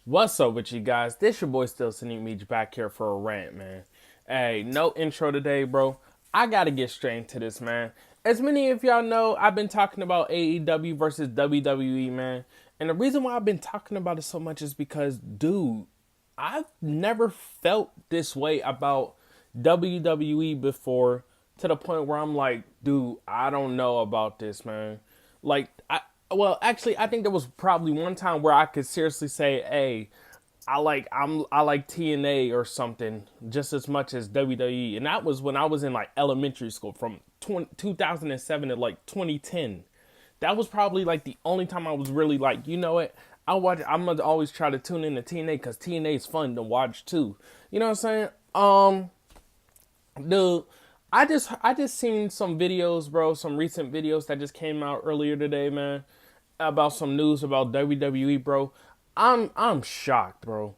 What's up with you guys? This your boy Still Sneak Meech back here for a rant, man. Hey, no intro today, bro. I gotta get straight into this, man. As many of y'all know, I've been talking about AEW versus WWE, man. And the reason why I've been talking about it so much is because, dude, I've never felt this way about WWE before, to the point where I'm like, dude, I don't know about this, man. Like, actually, I think there was probably one time where I could seriously say, "Hey, I like TNA or something just as much as WWE," and that was when I was in like elementary school, from 2007 to like 2010. That was probably like the only time I was really like, you know what? I'm gonna always try to tune into TNA because TNA is fun to watch too. You know what I'm saying? Dude, I just seen some videos, bro, some recent videos that just came out earlier today, man, about some news about WWE, bro. I'm shocked, bro.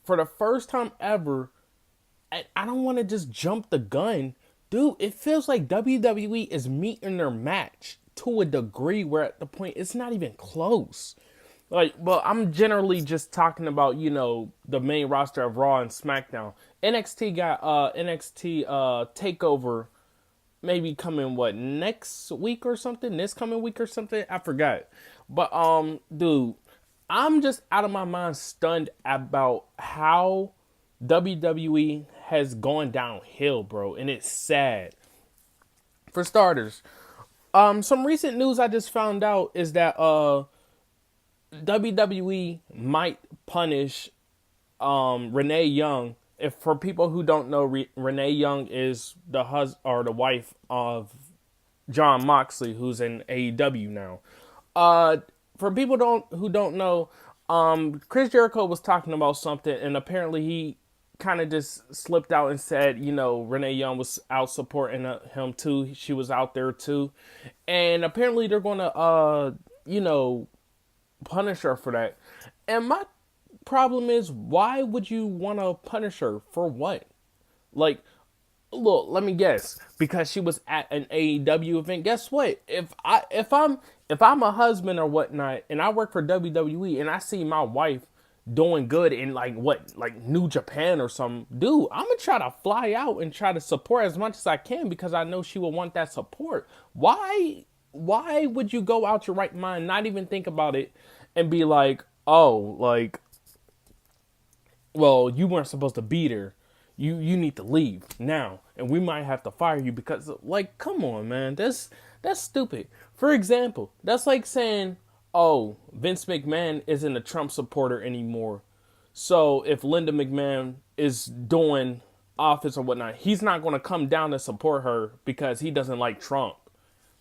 For the first time ever, I don't want to just jump the gun. Dude, it feels like WWE is meeting their match to a degree where at the point it's not even close. Like, well, I'm generally just talking about, the main roster of Raw and SmackDown. NXT got NXT Takeover maybe coming next week or something? This coming week or something? I forgot. But dude, I'm just out of my mind stunned about how WWE has gone downhill, bro, and it's sad. For starters, some recent news I just found out is that WWE might punish Renee Young. If for people who don't know, Renee Young is the or the wife of John Moxley, who's in AEW now. For people who don't know, Chris Jericho was talking about something, and apparently he kind of just slipped out and said, Renee Young was out supporting him too. She was out there too, and apparently they're gonna, punish her for that. And my problem is, why would you want to punish her for what? Like, look, let me guess. Because she was at an AEW event. Guess what? If I'm a husband or whatnot, and I work for WWE, and I see my wife doing good in like New Japan or something, dude, I'm gonna try to fly out and try to support as much as I can because I know she will want that support. Why would you go out your right mind, not even think about it, and be like, oh, like, well, you weren't supposed to be there. You need to leave now, and we might have to fire you because, like, come on, man, that's stupid. For example, that's like saying, oh, Vince McMahon isn't a Trump supporter anymore, so if Linda McMahon is doing office or whatnot, he's not going to come down to support her because he doesn't like Trump.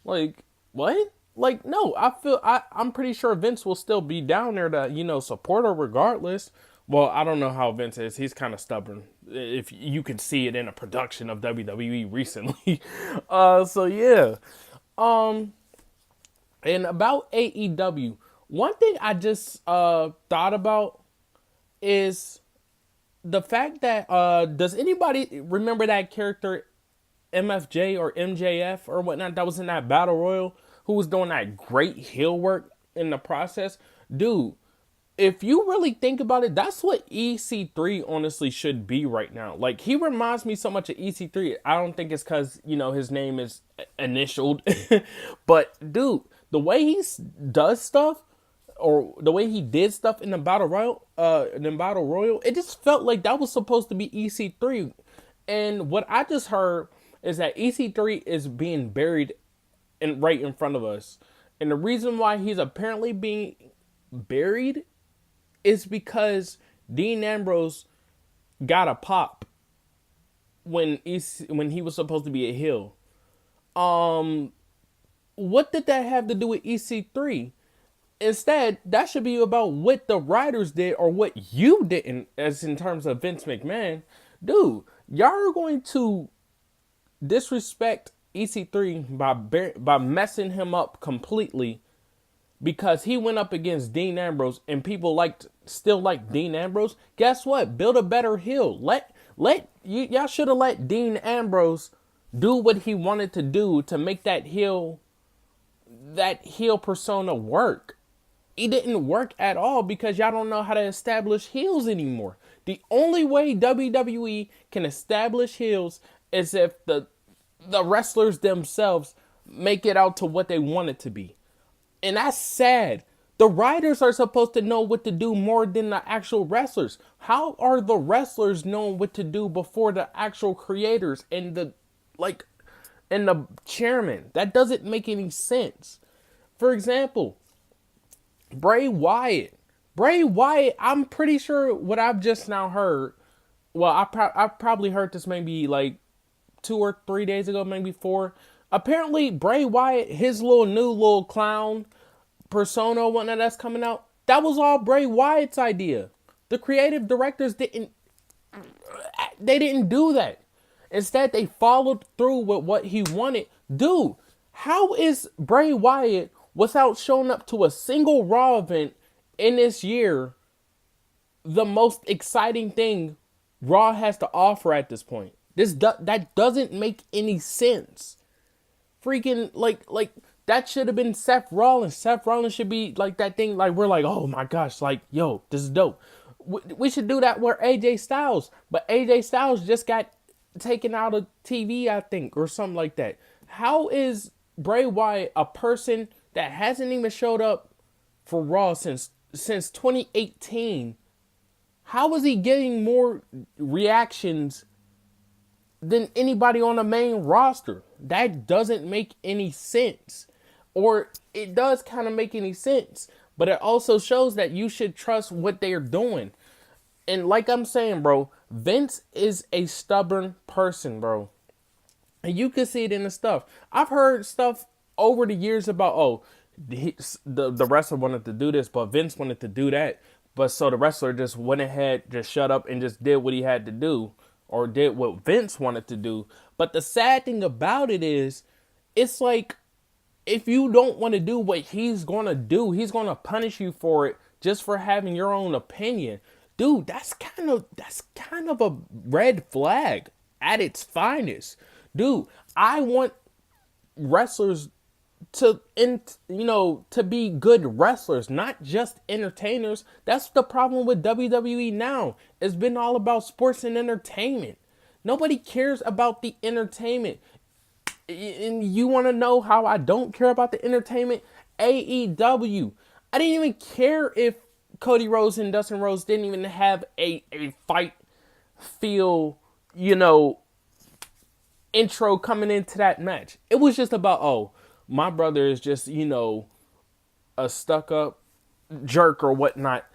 Like, what? Like, no, I'm pretty sure Vince will still be down there to, support her regardless. Well, I don't know how Vince is. He's kind of stubborn. If you can see it in a production of WWE recently. So yeah. And about AEW, one thing I just thought about is the fact that does anybody remember that character MFJ or MJF or whatnot that was in that battle royal, who was doing that great heel work in the process? Dude, if you really think about it, that's what EC3 honestly should be right now. Like, he reminds me so much of EC3. I don't think it's because, his name is initialed. But, dude, the way he does stuff, or the way he did stuff in the Battle Royal, it just felt like that was supposed to be EC3. And what I just heard is that EC3 is being buried right in front of us. And the reason why he's apparently being buried is because Dean Ambrose got a pop when he was supposed to be a heel. What did that have to do with EC3? Instead, that should be about what the writers did or what you didn't, as in terms of Vince McMahon. Dude, y'all are going to disrespect EC3 by messing him up completely because he went up against Dean Ambrose and people still like Dean Ambrose. Guess what? Build a better heel. Y'all should have let Dean Ambrose do what he wanted to do to make that heel persona work. it didn't work at all because y'all don't know how to establish heels anymore. The only way WWE can establish heels is if the wrestlers themselves make it out to what they want it to be. And that's sad. The writers are supposed to know what to do more than the actual wrestlers. How are the wrestlers knowing what to do before the actual creators and the chairman? That doesn't make any sense. For example, Bray Wyatt. Bray Wyatt, I'm pretty sure what I've just now heard. Well, I probably heard this maybe like 2 or 3 days ago, maybe 4. Apparently, Bray Wyatt, his new little clown persona, whatnot that's coming out, that was all Bray Wyatt's idea. The creative directors didn't do that. Instead, they followed through with what he wanted. Dude, how is Bray Wyatt, without showing up to a single Raw event in this year, the most exciting thing Raw has to offer at this point? That doesn't make any sense. Freaking like that should have been Seth Rollins. Seth Rollins should be like that thing. Like we're like, oh my gosh, like yo, this is dope. We should do that with AJ Styles, but AJ Styles just got taken out of TV, I think, or something like that. How is Bray Wyatt, a person that hasn't even showed up for Raw since 2018? How is he getting more reactions than anybody on the main roster? That doesn't make any sense. Or it does kind of make any sense, but it also shows that you should trust what they're doing. And like I'm saying, bro, Vince is a stubborn person, bro. And you can see it in the stuff. I've heard stuff over the years about, the wrestler wanted to do this, but Vince wanted to do that. But so the wrestler just went ahead, just shut up and just did what he had to do, or did what Vince wanted to do. But the sad thing about it is, it's like, if you don't want to do what he's going to do, he's going to punish you for it just for having your own opinion. Dude, that's kind of a red flag at its finest. Dude, I want wrestlers to be good wrestlers, not just entertainers. That's the problem with WWE now. It's been all about sports and entertainment. Nobody cares about the entertainment. And you want to know how I don't care about the entertainment? AEW. I didn't even care if Cody Rhodes and Dustin Rhodes didn't even have a fight feel, intro coming into that match. It was just about, my brother is just, a stuck-up jerk or whatnot.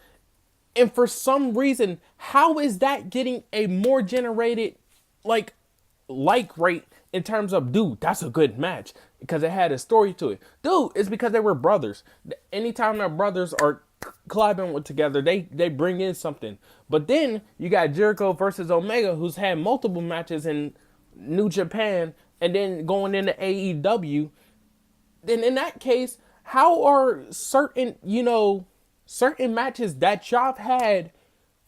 And for some reason, how is that getting a more generated, like rate in terms of, dude, that's a good match because it had a story to it? Dude, it's because they were brothers. Anytime their brothers are collabing together, they bring in something. But then you got Jericho versus Omega, who's had multiple matches in New Japan and then going into AEW. Then in that case, how are certain matches that y'all had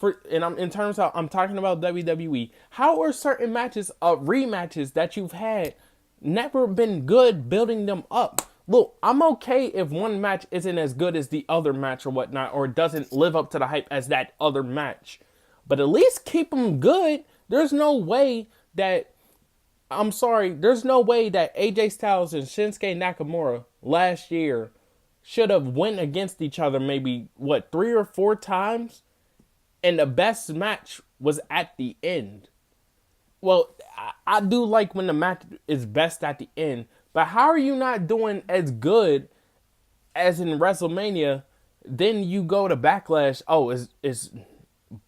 I'm talking about WWE, how are certain matches, rematches that you've had never been good building them up? Look, I'm okay if one match isn't as good as the other match or whatnot, or doesn't live up to the hype as that other match, but at least keep them good. There's no way that AJ Styles and Shinsuke Nakamura last year should have went against each other maybe, 3 or 4 times? And the best match was at the end. Well, I do like when the match is best at the end, but how are you not doing as good as in WrestleMania? Then you go to Backlash, it's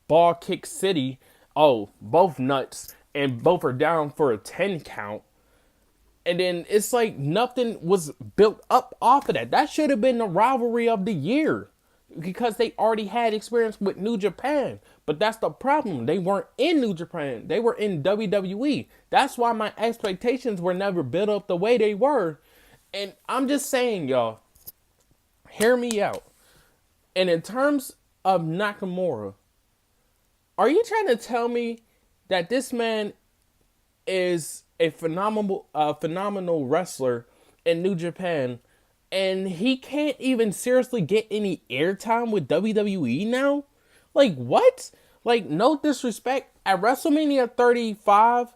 Ball Kick City, both nuts, and both are down for a 10 count. And then it's like nothing was built up off of that. That should have been the rivalry of the year, because they already had experience with New Japan. But that's the problem. They weren't in New Japan. They were in WWE. That's why my expectations were never built up the way they were. And I'm just saying, y'all, hear me out. And in terms of Nakamura, are you trying to tell me that this man is a phenomenal wrestler in New Japan, and he can't even seriously get any airtime with WWE now? Like, what? Like, no disrespect. At WrestleMania 35,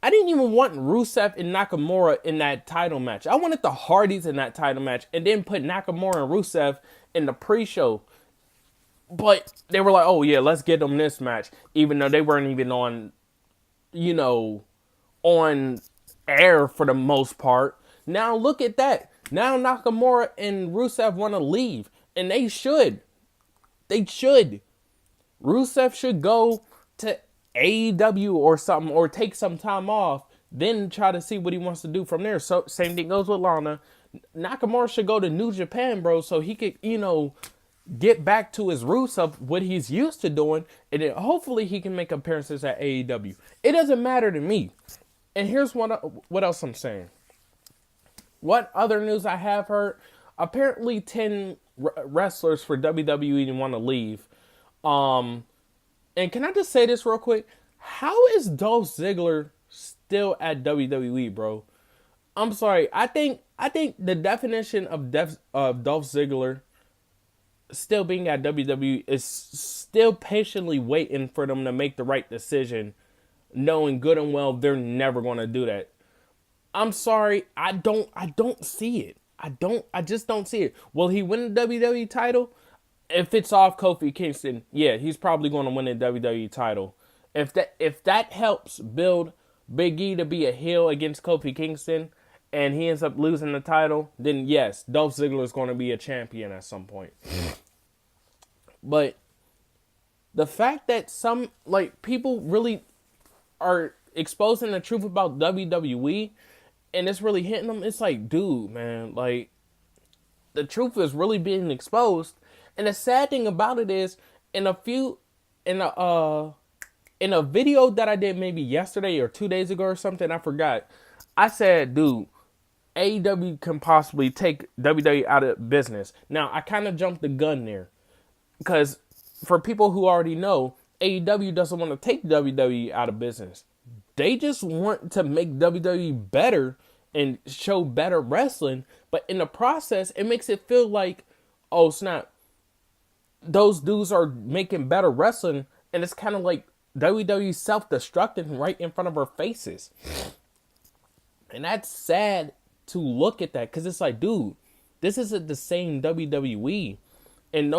I didn't even want Rusev and Nakamura in that title match. I wanted the Hardys in that title match and then put Nakamura and Rusev in the pre-show. But they were like, oh yeah, let's get them this match. Even though they weren't even on, on air for the most part. Now look at that. Now Nakamura and Rusev want to leave. And they should. They should. Rusev should go to AEW or something, or take some time off, then try to see what he wants to do from there. So same thing goes with Lana. Nakamura should go to New Japan, bro, so he could, get back to his roots of what he's used to doing, and then hopefully he can make appearances at AEW. It doesn't matter to me. And here's what else I'm saying. What other news I have heard? Apparently 10 wrestlers for WWE want to leave. And can I just say this real quick? How is Dolph Ziggler still at WWE, bro? I'm sorry. I think the definition of Dolph Ziggler still being at WWE is still patiently waiting for them to make the right decision, knowing good and well they're never going to do that. I'm sorry. I don't see it. I just don't see it. Will he win the WWE title? If it's off Kofi Kingston, yeah, he's probably going to win the WWE title. If that helps build Big E to be a heel against Kofi Kingston, and he ends up losing the title, then yes, Dolph Ziggler is going to be a champion at some point. But the fact that some people really are exposing the truth about WWE, and it's really hitting them, it's like, dude, man, like the truth is really being exposed. And the sad thing about it is, in a video that I did maybe yesterday or 2 days ago or something, I forgot. I said, dude, AEW can possibly take WWE out of business. Now, I kind of jumped the gun there. Because for people who already know, AEW doesn't want to take WWE out of business. They just want to make WWE better and show better wrestling. But in the process, it makes it feel like, oh snap, those dudes are making better wrestling, and it's kind of like WWE self-destructing right in front of our faces. And that's sad to look at that, because it's like, dude, this isn't the same WWE. And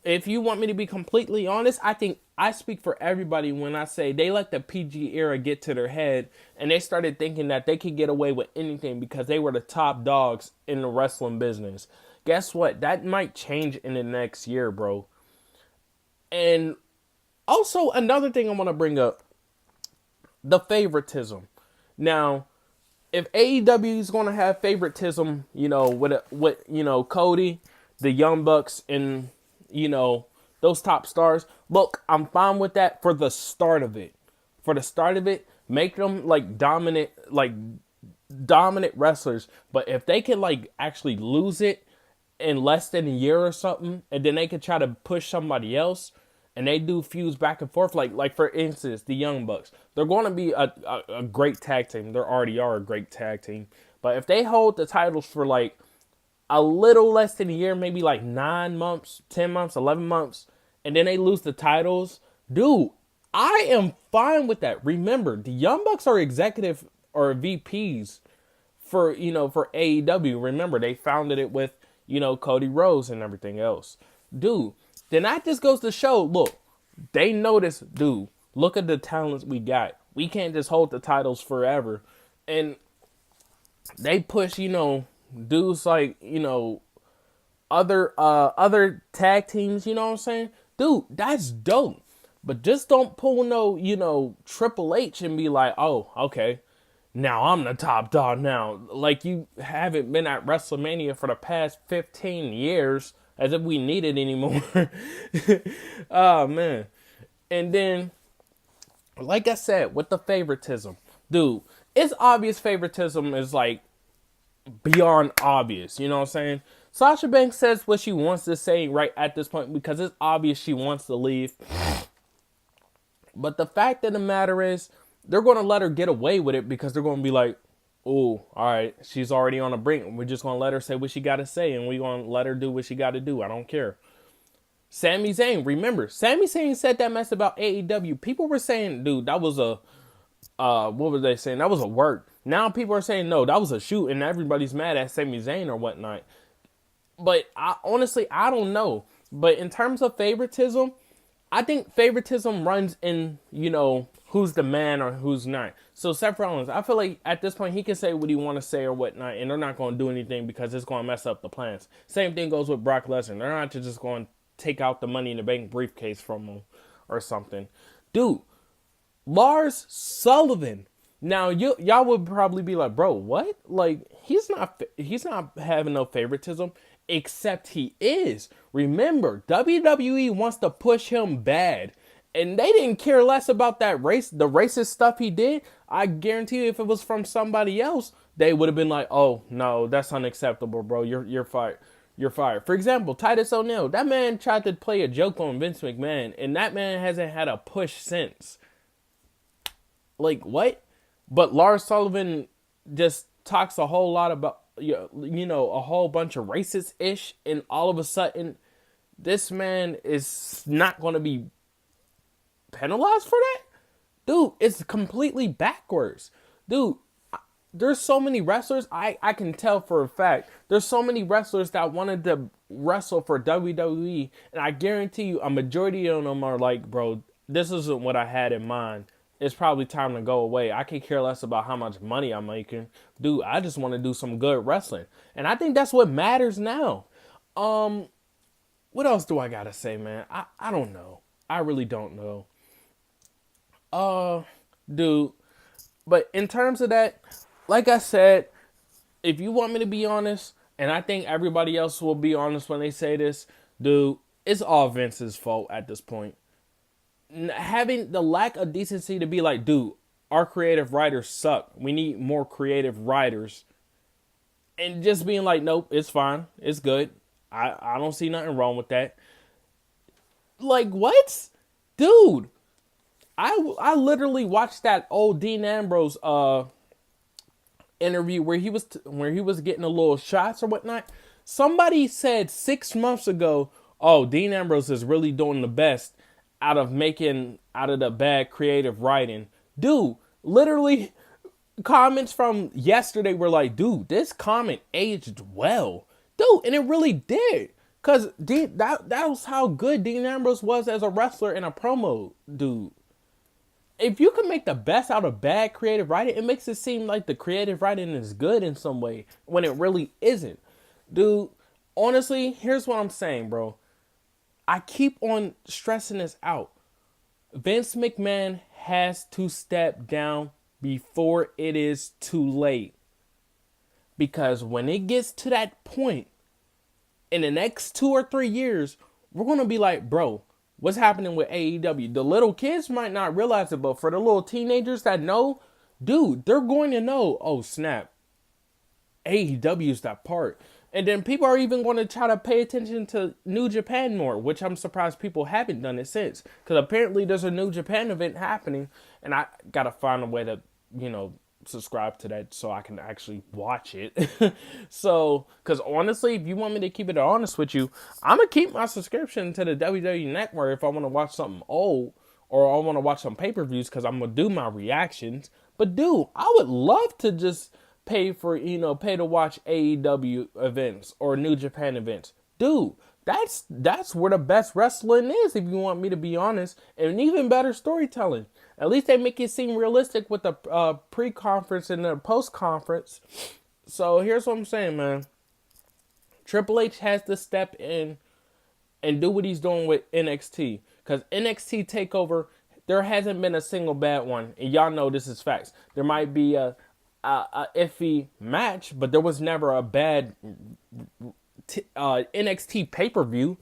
if you want me to be completely honest, I think I speak for everybody when I say they let the PG era get to their head, and they started thinking that they could get away with anything because they were the top dogs in the wrestling business. Guess what? That might change in the next year, bro. And also, another thing I want to bring up, the favoritism. Now, if AEW is going to have favoritism, with Cody, the Young Bucks, and, those top stars, look, I'm fine with that for the start of it. For the start of it, make them, dominant wrestlers. But if they can, actually lose it in less than a year or something, and then they could try to push somebody else, and they do feuds back and forth, like for instance, the Young Bucks. They're going to be a great tag team. They already are a great tag team. But if they hold the titles for a little less than a year, maybe 9 months, 10 months, 11 months, and then they lose the titles, dude, I am fine with that. Remember, the Young Bucks are executive or VPs for AEW. Remember, they founded it with Cody Rhodes and everything else. Dude, then that just goes to show, look, they notice, dude, look at the talents we got. We can't just hold the titles forever. And they push, dudes like, other tag teams, you know what I'm saying? Dude, that's dope. But just don't pull no, Triple H and be like, oh, okay, now I'm the top dog now. Like you haven't been at WrestleMania for the past 15 years, as if we need it anymore. Oh, man. And then, like I said, with the favoritism, dude, it's obvious favoritism is beyond obvious. You know what I'm saying? Sasha Banks says what she wants to say right at this point because it's obvious she wants to leave. But the fact of the matter is, they're going to let her get away with it because they're going to be like, Ooh, all right. She's already on the brink. We're just gonna let her say what she gotta say, and we're gonna let her do what she gotta do. I don't care. Sami Zayn, remember, Sami Zayn said that mess about AEW. People were saying, dude, that was a what were they saying? That was a work. Now people are saying no, that was a shoot, and everybody's mad at Sami Zayn or whatnot. But honestly, I don't know. But in terms of favoritism, I think favoritism runs in, who's the man or who's not. So Seth Rollins, I feel like at this point he can say what he want to say or whatnot, and they're not going to do anything because it's going to mess up the plans. Same thing goes with Brock Lesnar. They're not just going to take out the Money in the Bank briefcase from him or something. Dude, Lars Sullivan. Now y'all would probably be like, bro, what? Like he's not having no favoritism, except he is. Remember, WWE wants to push him bad, and they didn't care less about the racist stuff he did. I guarantee you, if it was from somebody else, they would have been like, oh no, that's unacceptable, bro. You're fired. You're fired. For example, Titus O'Neil. That man tried to play a joke on Vince McMahon, and that man hasn't had a push since. Like, what? But Lars Sullivan just talks a whole lot about, a whole bunch of racist-ish, and all of a sudden, this man is not going to be penalized for that? Dude, it's completely backwards. Dude, there's so many wrestlers, I can tell for a fact, there's so many wrestlers that wanted to wrestle for WWE, and I guarantee you a majority of them are like, bro, this isn't what I had in mind. It's probably time to go away. I could care less about how much money I'm making. Dude, I just want to do some good wrestling. And I think that's what matters now. What else do I gotta say, man? I don't know. I really don't know. Dude. But in terms of that, like I said, if you want me to be honest, and I think everybody else will be honest when they say this, dude, it's all Vince's fault at this point. Having the lack of decency to be like, dude, our creative writers suck. We need more creative writers. And just being like, nope, it's fine. It's good. I don't see nothing wrong with that. Like, what? Dude, I literally watched that old Dean Ambrose interview where he was getting a little shots or whatnot. Somebody said 6 months ago, oh, Dean Ambrose is really doing the best out of the bad creative writing. Dude, literally comments from yesterday were like, dude, this comment aged well. Dude, and it really did. Because that was how good Dean Ambrose was as a wrestler in a promo, dude. If you can make the best out of bad creative writing, it makes it seem like the creative writing is good in some way when it really isn't. Dude, honestly, here's what I'm saying, bro. I keep on stressing this out. Vince McMahon has to step down before it is too late. Because when it gets to that point, in the next 2 or 3 years, we're going to be like, bro, what's happening with AEW? The little kids might not realize it, but for the little teenagers that know, dude, they're going to know, oh, snap. AEW's that part. And then people are even going to try to pay attention to New Japan more, which I'm surprised people haven't done it since. Because apparently there's a New Japan event happening, and I got to find a way to, subscribe to that so I can actually watch it. So, because honestly, if you want me to keep it honest with you, I'm going to keep my subscription to the WWE Network if I want to watch something old or I want to watch some pay-per-views because I'm going to do my reactions. But dude, I would love to just pay to watch AEW events or New Japan events. Dude, that's where the best wrestling is, if you want me to be honest, and even better storytelling. At least they make it seem realistic with the pre-conference and the post-conference. So here's what I'm saying, man. Triple H has to step in and do what he's doing with NXT. Because NXT TakeOver, there hasn't been a single bad one. And y'all know this is facts. There might be a iffy match, but there was never a bad NXT pay-per-view.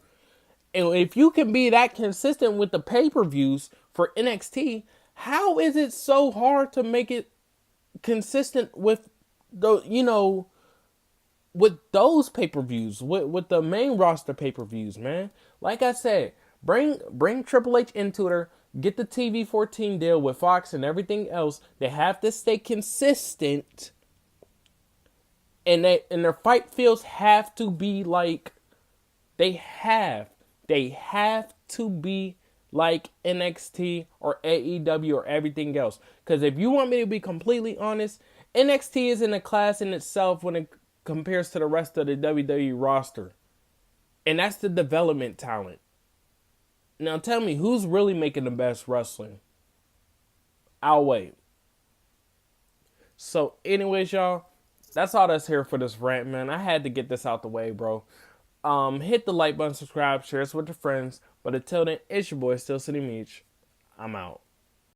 And if you can be that consistent with the pay-per-views for NXT, how is it so hard to make it consistent with with those pay-per-views, with the main roster pay-per-views, man? Like I said, bring Triple H into it, get the TV 14 deal with Fox and everything else. They have to stay consistent And their fight fields have to be like they have to be like NXT or AEW or everything else. Because if you want me to be completely honest, NXT is in a class in itself when it compares to the rest of the WWE roster. And that's the development talent. Now tell me, who's really making the best wrestling? I'll wait. So anyways, y'all, that's all that's here for this rant, man. I had to get this out the way, bro. Hit the like button, subscribe, share this with your friends. But until then, it's your boy, Still City Meech. I'm out.